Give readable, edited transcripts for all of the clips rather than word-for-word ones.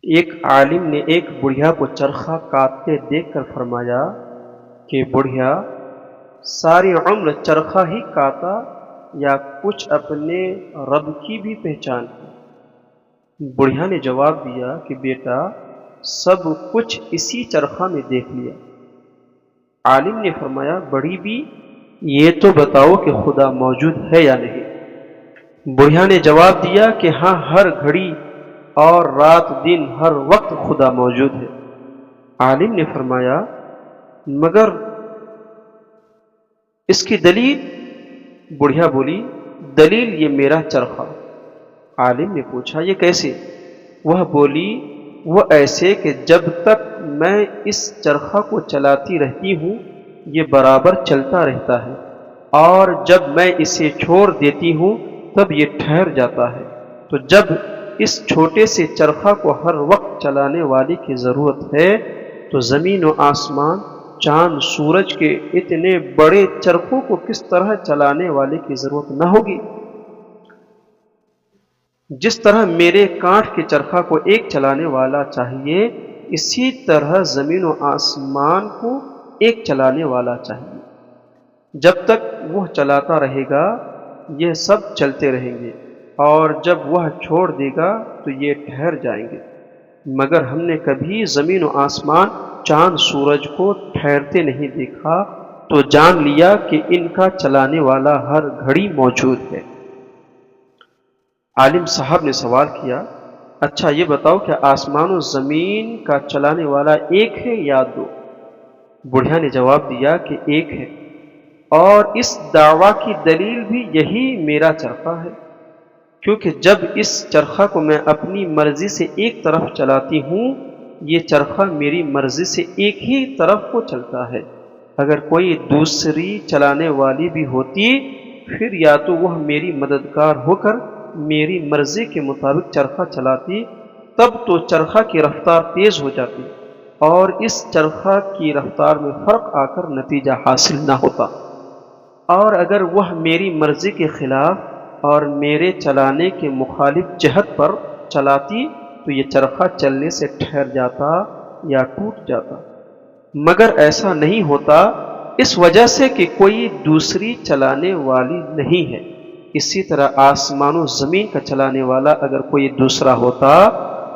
ایک عالم نے ایک بڑھیا کو چرخہ کاٹتے دیکھ کر فرمایا کہ بڑھیا ساری عمر چرخہ ہی کاتا یا کچھ اپنے رب کی بھی پہچان کی؟ بڑھیا نے جواب دیا کہ بیٹا سب کچھ اسی چرخہ میں دیکھ لیا۔ عالم نے فرمایا بڑی بھی یہ تو بتاؤ کہ خدا موجود ہے یا نہیں؟ بڑھیا نے جواب دیا کہ ہاں، ہر گھڑی اور رات دن ہر وقت خدا موجود ہے۔ عالم نے فرمایا مگر اس کی دلیل؟ بڑھیا بولی دلیل یہ میرا چرخہ۔ عالم نے پوچھا یہ کیسے؟ وہ بولی وہ ایسے کہ جب تک میں اس چرخہ کو چلاتی رہتی ہوں یہ برابر چلتا رہتا ہے، اور جب میں اسے چھوڑ دیتی ہوں تب یہ ٹھہر جاتا ہے۔ تو جب اس چھوٹے سے چرخہ کو ہر وقت چلانے والے کی ضرورت ہے تو زمین و آسمان، چاند سورج کے اتنے بڑے چرخوں کو کس طرح چلانے والے کی ضرورت نہ ہوگی؟ جس طرح میرے کانٹ کے چرخہ کو ایک چلانے والا چاہیے، اسی طرح زمین و آسمان کو ایک چلانے والا چاہیے۔ جب تک وہ چلاتا رہے گا یہ سب چلتے رہیں گے، اور جب وہ چھوڑ دے گا تو یہ ٹھہر جائیں گے۔ مگر ہم نے کبھی زمین و آسمان، چاند سورج کو ٹھہرتے نہیں دیکھا، تو جان لیا کہ ان کا چلانے والا ہر گھڑی موجود ہے۔ عالم صاحب نے سوال کیا اچھا یہ بتاؤ کہ آسمان و زمین کا چلانے والا ایک ہے یا دو؟ بڑھیا نے جواب دیا کہ ایک ہے، اور اس دعویٰ کی دلیل بھی یہی میرا چرخہ ہے، کیونکہ جب اس چرخہ کو میں اپنی مرضی سے ایک طرف چلاتی ہوں یہ چرخہ میری مرضی سے ایک ہی طرف کو چلتا ہے۔ اگر کوئی دوسری چلانے والی بھی ہوتی پھر یا تو وہ میری مددگار ہو کر میری مرضی کے مطابق چرخہ چلاتی، تب تو چرخہ کی رفتار تیز ہو جاتی اور اس چرخہ کی رفتار میں فرق آ کر نتیجہ حاصل نہ ہوتا، اور اگر وہ میری مرضی کے خلاف اور میرے چلانے کے مخالف جہت پر چلاتی تو یہ چرخہ چلنے سے ٹھہر جاتا یا ٹوٹ جاتا، مگر ایسا نہیں ہوتا اس وجہ سے کہ کوئی دوسری چلانے والی نہیں ہے۔ اسی طرح آسمان و زمین کا چلانے والا اگر کوئی دوسرا ہوتا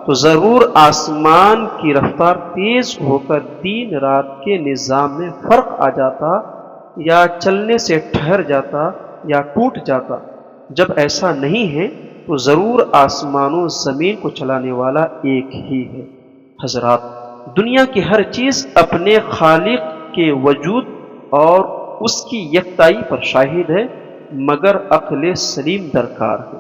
تو ضرور آسمان کی رفتار تیز ہو کر دن رات کے نظام میں فرق آ جاتا، یا چلنے سے ٹھہر جاتا یا ٹوٹ جاتا۔ جب ایسا نہیں ہے تو ضرور آسمان و زمین کو چلانے والا ایک ہی ہے۔ حضرات، دنیا کی ہر چیز اپنے خالق کے وجود اور اس کی یکتائی پر شاہد ہے، مگر عقل سلیم درکار ہے۔